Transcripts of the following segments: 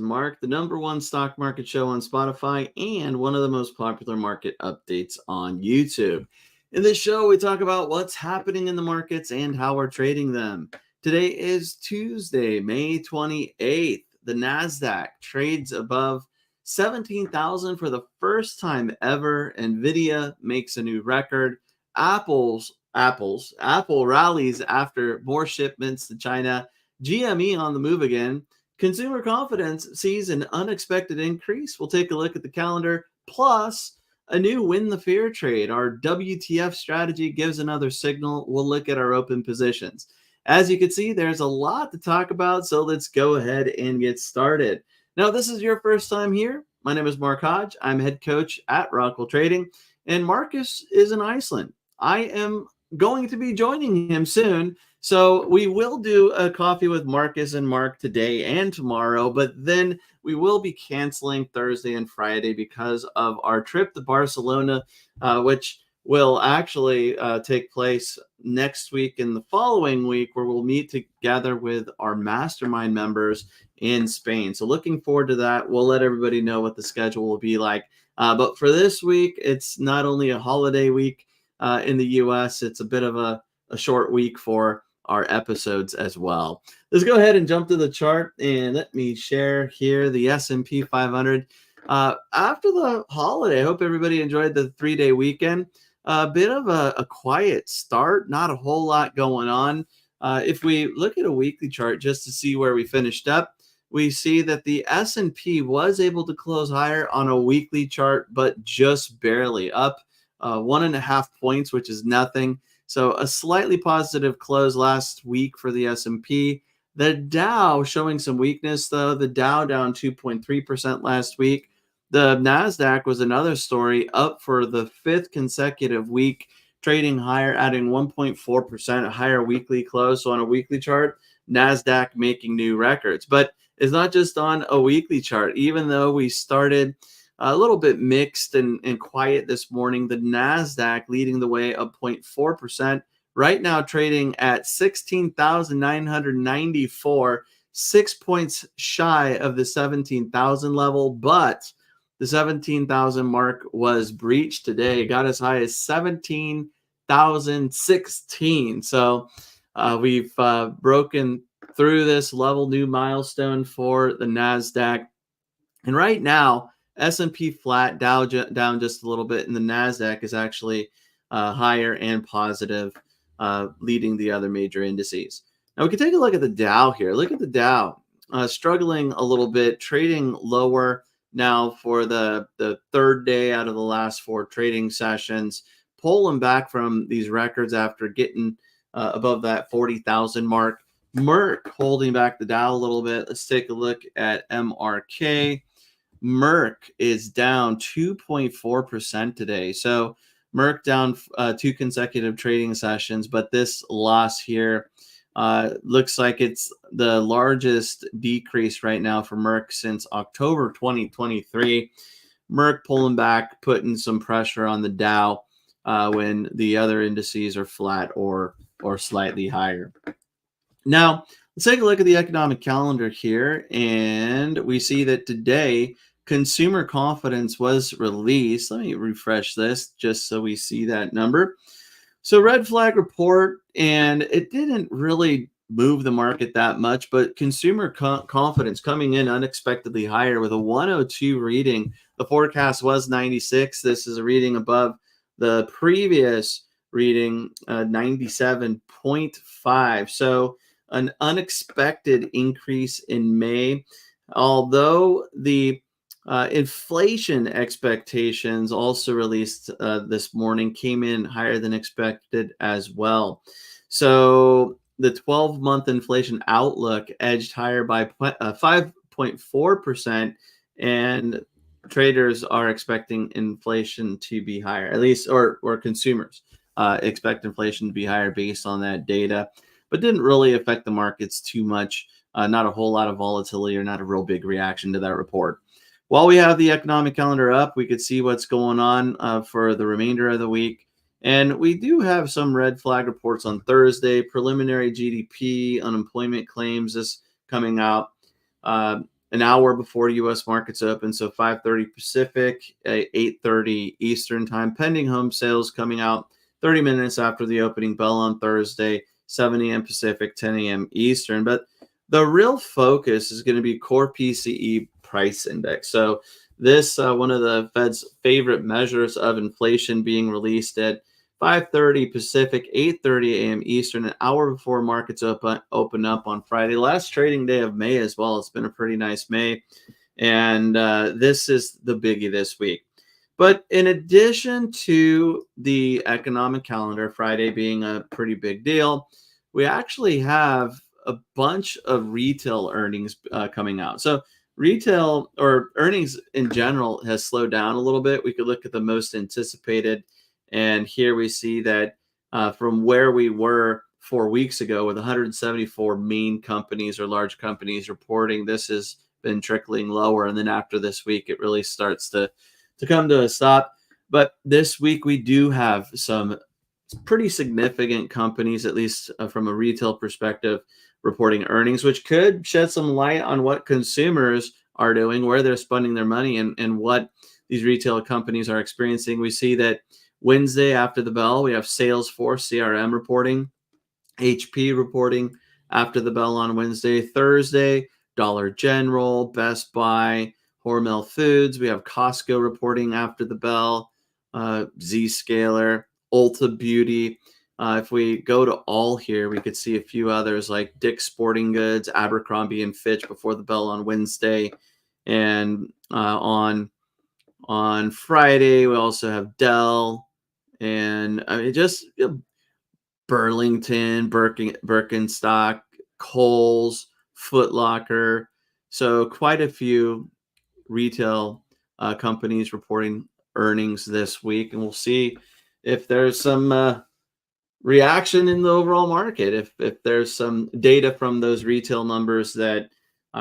Mark, the #1 stock market show on Spotify and one of the most popular market updates on YouTube. In this show, we talk about what's happening in the markets and how we're trading them. Today is Tuesday, May 28th. The NASDAQ trades above 17,000 for the first time ever. NVDA makes a new record. Apple rallies after more shipments to China. GME on the move again. Consumer confidence sees an unexpected increase. We'll take a look at the calendar, plus a new win the fear trade. Our WTF strategy gives another signal. We'll look at our open positions. As you can see, there's a lot to talk about, so let's go ahead and get started. Now, if this is your first time here, my name is Mark Hodge. I'm head coach at Rockwell Trading, and Marcus is in Iceland. I am going to be joining him soon. So we will do a coffee with Marcus and Mark today and tomorrow, but then we will be canceling Thursday and Friday because of our trip to Barcelona, which will actually take place next week and the following week, where we'll meet together with our mastermind members in Spain. So looking forward to that. We'll let everybody know what the schedule will be like. But for this week, it's not only a holiday week in the US, it's a bit of a short week for our episodes as well. Let's go ahead and jump to the chart, and let me share here the S&P 500. After the holiday, I hope everybody enjoyed the 3-day weekend. A bit of a quiet start, not a whole lot going on. If we look at a weekly chart just to see where we finished up, we see that the S&P was able to close higher on a weekly chart, but just barely up 1.5 points, which is nothing. So a slightly positive close last week for the S&P. The Dow showing some weakness, though. The Dow down 2.3% last week. The NASDAQ was another story, up for the 5th consecutive week, trading higher, adding 1.4%, a higher weekly close. So on a weekly chart, NASDAQ making new records. But it's not just on a weekly chart. Even though we started a little bit mixed and quiet this morning, the NASDAQ leading the way up 0.4%. Right now trading at 16,994, 6 points shy of the 17,000 level, but the 17,000 mark was breached today. It got as high as 17,016. So we've broken through this level, new milestone for the NASDAQ. And right now, S&P flat, Dow down just a little bit, and the NASDAQ is actually higher and positive, leading the other major indices. Now we can take a look at the Dow here. Look at the Dow, struggling a little bit, trading lower now for the third day out of the last 4 trading sessions, pulling back from these records after getting above that 40,000 mark. Merck holding back the Dow a little bit. Let's take a look at MRK. Merck is down 2.4% today. So Merck down 2 consecutive trading sessions, but this loss here looks like it's the largest decrease right now for Merck since October 2023. Merck pulling back, putting some pressure on the Dow when the other indices are flat or slightly higher. Now, let's take a look at the economic calendar here, and we see that today consumer confidence was released. Let me refresh this just so we see that number. So red flag report, and it didn't really move the market that much, but consumer confidence coming in unexpectedly higher with a 102 reading. The forecast was 96. This is a reading above the previous reading, 97.5. So an unexpected increase in May, although the inflation expectations also released this morning came in higher than expected as well. So the 12-month inflation outlook edged higher by 5.4%, and traders are expecting inflation to be higher, at least, or consumers expect inflation to be higher based on that data, but didn't really affect the markets too much. Not a whole lot of volatility or not a real big reaction to that report. While we have the economic calendar up, we could see what's going on for the remainder of the week. And we do have some red flag reports on Thursday, preliminary GDP, unemployment claims is coming out. an hour before U.S. markets open, so 5:30 Pacific, 8:30 Eastern time, pending home sales coming out 30 minutes after the opening bell on Thursday, 7 a.m. Pacific, 10 a.m. Eastern. But the real focus is going to be core PCE price index. So this one of the Fed's favorite measures of inflation being released at 5:30 Pacific, 8:30 a.m. Eastern, an hour before markets open up on Friday. Last trading day of May as well. It's been a pretty nice May. And this is the biggie this week. But in addition to the economic calendar, Friday being a pretty big deal, we actually have a bunch of retail earnings coming out. So retail or earnings in general has slowed down a little bit. We could look at the most anticipated, and here we see that from where we were 4 weeks ago with 174 main companies or large companies reporting, this has been trickling lower. And then after this week, it really starts to come to a stop. But this week, we do have some pretty significant companies, at least from a retail perspective, reporting earnings, which could shed some light on what consumers are doing, where they're spending their money, and what these retail companies are experiencing. We see that Wednesday after the bell, we have Salesforce CRM reporting, HP reporting after the bell on Wednesday. Thursday, Dollar General, Best Buy, Hormel Foods. We have Costco reporting after the bell, Zscaler, Ulta Beauty. If we go to all here, we could see a few others like Dick's Sporting Goods, Abercrombie and Fitch before the bell on Wednesday. And on Friday, we also have Dell, and I mean, just Burlington, Birkenstock, Kohl's, Foot Locker. So quite a few retail companies reporting earnings this week, and we'll see if there's some reaction in the overall market, if there's some data from those retail numbers that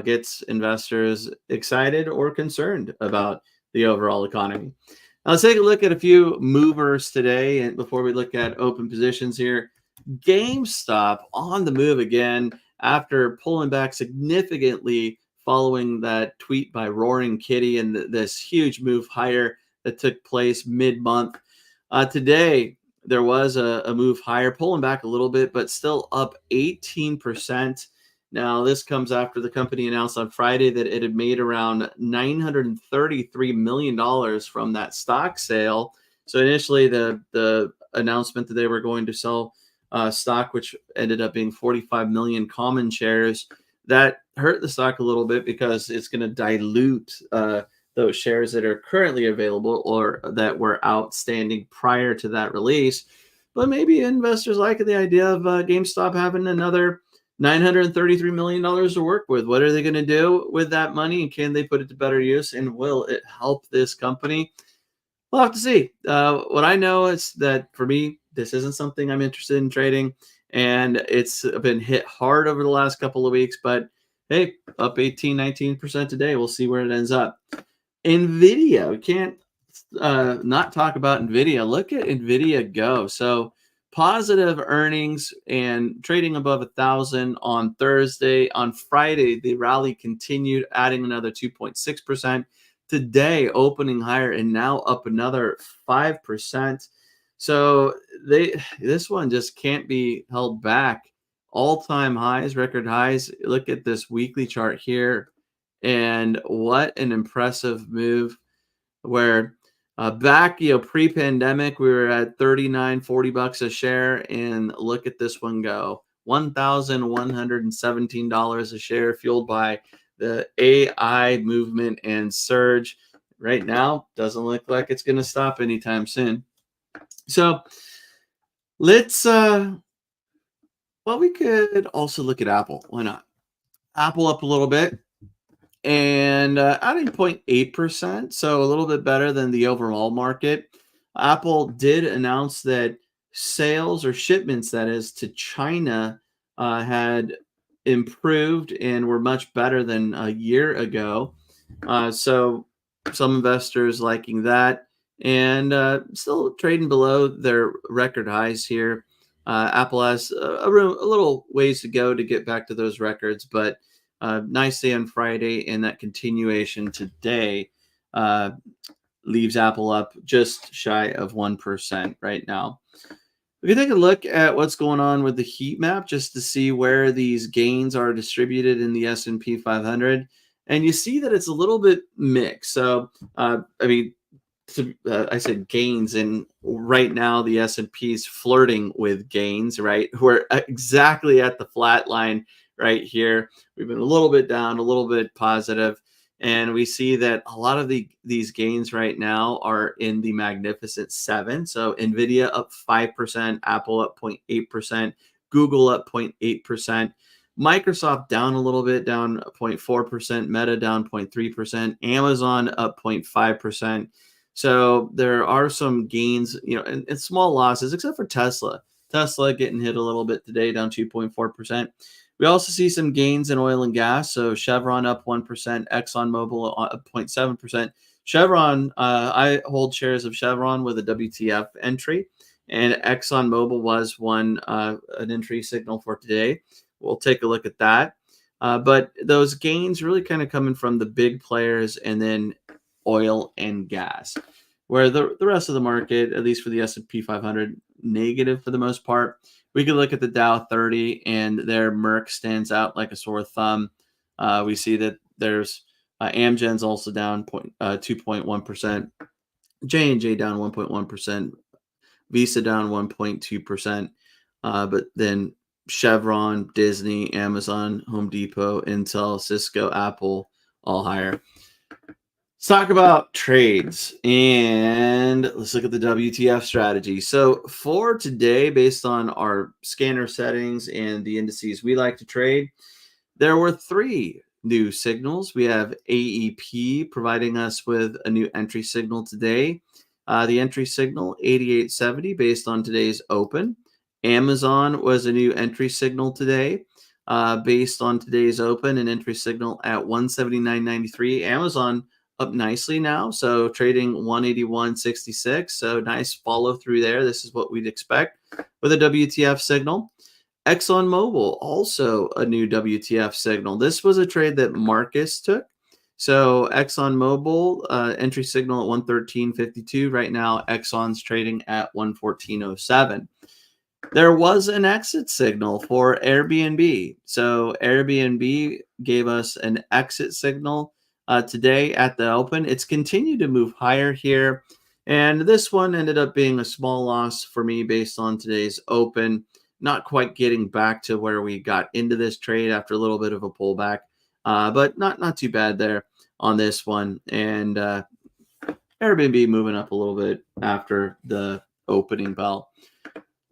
gets investors excited or concerned about the overall economy. Now, let's take a look at a few movers today, and before we look at open positions here, GameStop on the move again after pulling back significantly following that tweet by Roaring Kitty and this huge move higher that took place mid-month. Today, there was a move higher, pulling back a little bit, but still up 18%. Now, this comes after the company announced on Friday that it had made around $933 million from that stock sale. So initially, the announcement that they were going to sell stock, which ended up being 45 million common shares, that hurt the stock a little bit because it's going to dilute those shares that are currently available or that were outstanding prior to that release. But maybe investors like the idea of GameStop having another $933 million to work with. What are they going to do with that money? And can they put it to better use? And will it help this company? We'll have to see. What I know is that for me, this isn't something I'm interested in trading. And it's been hit hard over the last couple of weeks. But hey, up 18, 19% today. We'll see where it ends up. NVIDIA, we can't not talk about NVIDIA. Look at NVIDIA go. So positive earnings and trading above 1,000 on Thursday. On Friday, the rally continued, adding another 2.6%. Today, opening higher and now up another 5%. So this one just can't be held back. All-time highs, record highs. Look at this weekly chart here. And what an impressive move where back, pre-pandemic, we were at $39-40 a share, and look at this one go, $1,117 a share, fueled by the AI movement and surge. Right now, doesn't look like it's going to stop anytime soon. So let's, we could also look at Apple. Why not? Apple up a little bit, and adding 0.8%, so a little bit better than the overall market. Apple did announce that sales or shipments, that is, to China had improved and were much better than a year ago. So some investors liking that, and still trading below their record highs here. Apple has a little ways to go to get back to those records, but nice day on Friday, and that continuation today leaves Apple up just shy of 1% right now. We can take a look at what's going on with the heat map just to see where these gains are distributed in the S&P 500. And you see that it's a little bit mixed. So, I mean, I said gains, and right now the S&P is flirting with gains, right? We're exactly at the flat line right here. We've been a little bit down, a little bit positive, and we see that a lot of these gains right now are in the Magnificent Seven. So NVIDIA up 5%, Apple up 0.8%, Google up 0.8%. Microsoft down a little bit, down 0.4%, Meta down 0.3%, Amazon up 0.5%. So there are some gains, and small losses, except for Tesla. Tesla getting hit a little bit today, down 2.4%. We also see some gains in oil and gas. So Chevron up 1%, ExxonMobil up 0.7%. Chevron, I hold shares of Chevron with a WTF entry, and ExxonMobil was an entry signal for today. We'll take a look at that. But those gains really kind of coming from the big players and then oil and gas, where the rest of the market, at least for the S&P 500, negative for the most part. We could look at the Dow 30, and their Merck stands out like a sore thumb. We see that there's Amgen's also down 2.1%, J&J down 1.1%, Visa down 1.2%, but then Chevron, Disney, Amazon, Home Depot, Intel, Cisco, Apple, all higher. Let's talk about trades, and let's look at the WTF strategy. So for today, based on our scanner settings and the indices we like to trade, there were 3 new signals. We have AEP providing us with a new entry signal today. The entry signal 88.70 based on today's open. Amazon was a new entry signal today. Based on today's open, an entry signal at 179.93. Amazon up nicely now, so trading 181.66. So nice follow through there. This is what we'd expect with a WTF signal. ExxonMobil, also a new WTF signal. This was a trade that Marcus took. So ExxonMobil entry signal at 113.52. Right now, Exxon's trading at 114.07. There was an exit signal for Airbnb. So Airbnb gave us an exit signal today at the open. It's continued to move higher here. And this one ended up being a small loss for me based on today's open. Not quite getting back to where we got into this trade after a little bit of a pullback. But not too bad there on this one. And Airbnb moving up a little bit after the opening bell.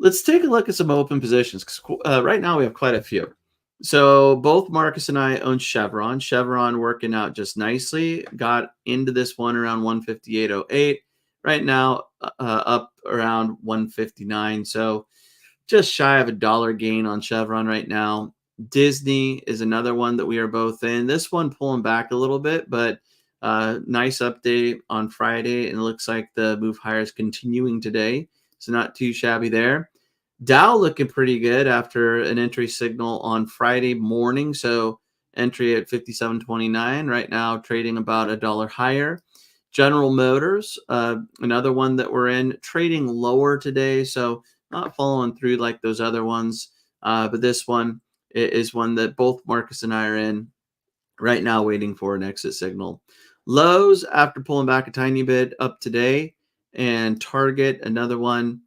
Let's take a look at some open positions, because right now we have quite a few. So both Marcus and I own Chevron. Chevron working out just nicely. Got into this one around 158.08. Right now up around 159. So just shy of $1 gain on Chevron right now. Disney is another one that we are both in. This one pulling back a little bit, but nice update on Friday. And it looks like the move higher is continuing today. So not too shabby there. Dow looking pretty good after an entry signal on Friday morning. So entry at 57.29. Right now trading about $1 higher. General Motors, another one that we're in, trading lower today. So not following through like those other ones. But this one is one that both Marcus and I are in right now, waiting for an exit signal. Lowe's, after pulling back a tiny bit, up today. And Target, another one,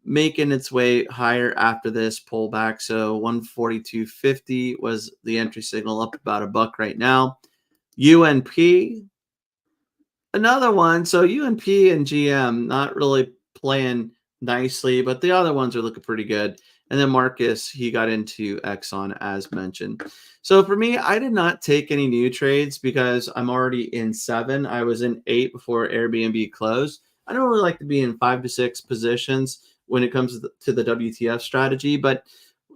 making its way higher after this pullback. So 142.50 was the entry signal, up about $1 right now. UNP, another one. So UNP and GM not really playing nicely, but the other ones are looking pretty good. And then Marcus, he got into Exxon as mentioned. So for me, I did not take any new trades because I'm already in 7. I was in 8 before Airbnb closed. I don't really like to be in 5 to 6 positions when it comes to the WTF strategy, but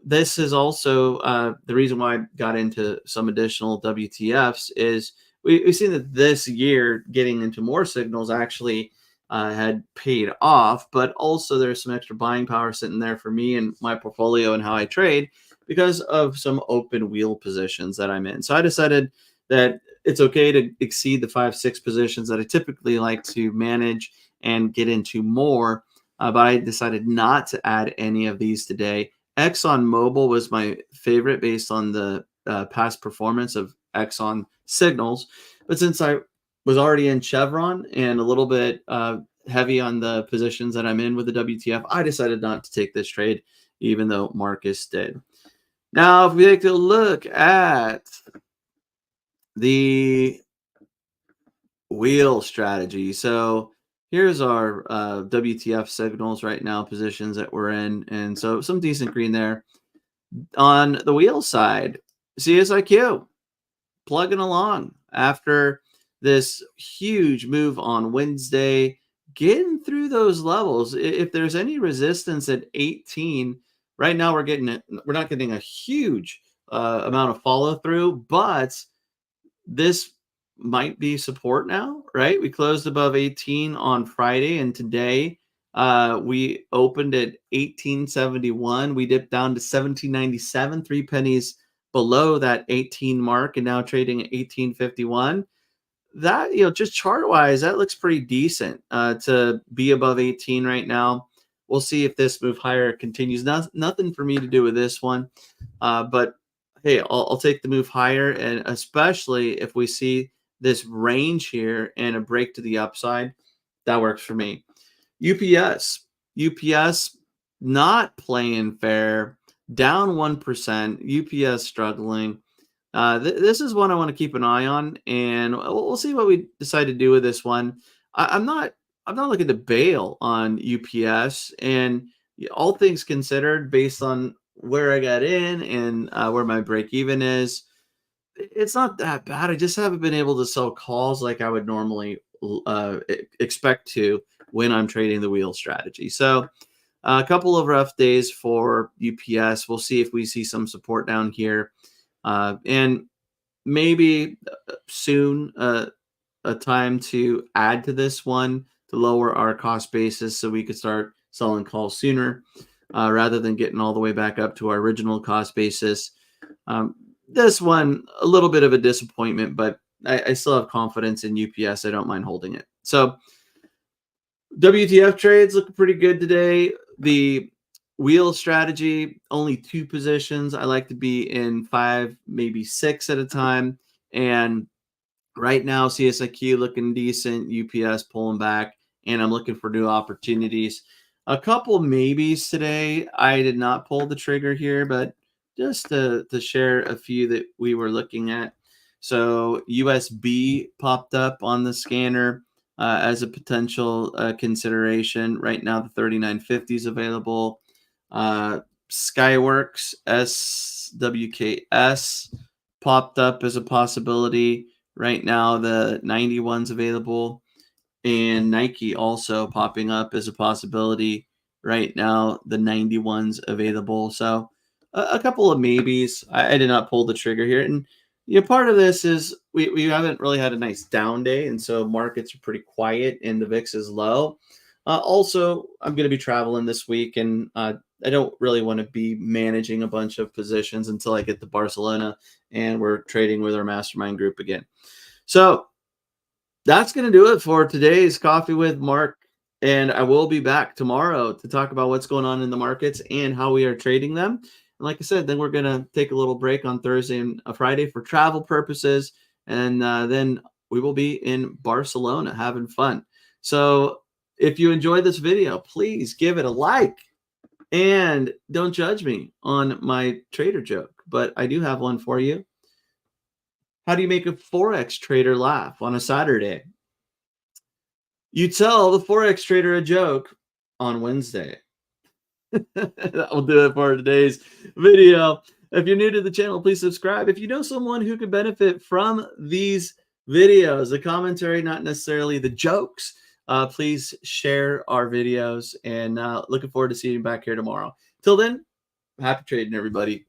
this is also the reason why I got into some additional WTFs is we've seen that this year getting into more signals actually had paid off, but also there's some extra buying power sitting there for me and my portfolio and how I trade because of some open wheel positions that I'm in. So I decided that it's okay to exceed the 5-6 positions that I typically like to manage and get into more. But I decided not to add any of these today. ExxonMobil was my favorite based on the past performance of Exxon signals. But since I was already in Chevron and a little bit heavy on the positions that I'm in with the WTF, I decided not to take this trade, even though Marcus did. Now, if we take a look at the wheel strategy. So here's our WTF signals right now, positions that we're in. And so some decent green there. On the wheel side, CSIQ plugging along after this huge move on Wednesday, getting through those levels. If there's any resistance at 18, right now we're not getting a huge amount of follow through, but this might be support now, right? We closed above 18 on Friday, and today we opened at 1871. We dipped down to 1797, 3 pennies below that 18 mark, and now trading at 1851. That, just chart wise, that looks pretty decent to be above 18 right now. We'll see if this move higher continues. Nothing for me to do with this one, but hey, I'll take the move higher, and especially if we see this range here and a break to the upside, that works for me. UPS not playing fair, down 1%. UPS struggling. This is one I want to keep an eye on, and we'll see what we decide to do with this one. I'm not looking to bail on UPS, and all things considered, based on where I got in and where my break even is, it's not that bad. I just haven't been able to sell calls like I would normally expect to when I'm trading the wheel strategy. So a couple of rough days for UPS. We'll see if we see some support down here, and maybe soon a time to add to this one to lower our cost basis so we could start selling calls sooner rather than getting all the way back up to our original cost basis. This one, a little bit of a disappointment, but I still have confidence in UPS. I don't mind holding it. So WTF trades look pretty good today. The wheel strategy, only 2 positions. I like to be in 5, maybe 6 at a time. And right now, CSIQ looking decent, UPS pulling back, and I'm looking for new opportunities. A couple maybes today. I did not pull the trigger here, but just to share a few that we were looking at. So USB popped up on the scanner as a potential consideration. Right now, the 3950 is available. Skyworks SWKS popped up as a possibility. Right now, the 91's available, and Nike also popping up as a possibility. Right now, the 91's available. So a couple of maybes. I did not pull the trigger here. And part of this is we haven't really had a nice down day, and so markets are pretty quiet and the VIX is low. Also, I'm going to be traveling this week, and I don't really want to be managing a bunch of positions until I get to Barcelona and we're trading with our mastermind group again. So that's going to do it for today's Coffee with Mark. And I will be back tomorrow to talk about what's going on in the markets and how we are trading them. And like I said, then we're going to take a little break on Thursday and Friday for travel purposes. And then we will be in Barcelona having fun. So if you enjoyed this video, please give it a like. And don't judge me on my trader joke, but I do have one for you. How do you make a Forex trader laugh on a Saturday? You tell the Forex trader a joke on Wednesday. That will do it for today's video. If you're new to the channel, please subscribe. If you know someone who could benefit from these videos, the commentary, not necessarily the jokes, please share our videos, and looking forward to seeing you back here tomorrow. Till then, happy trading, everybody.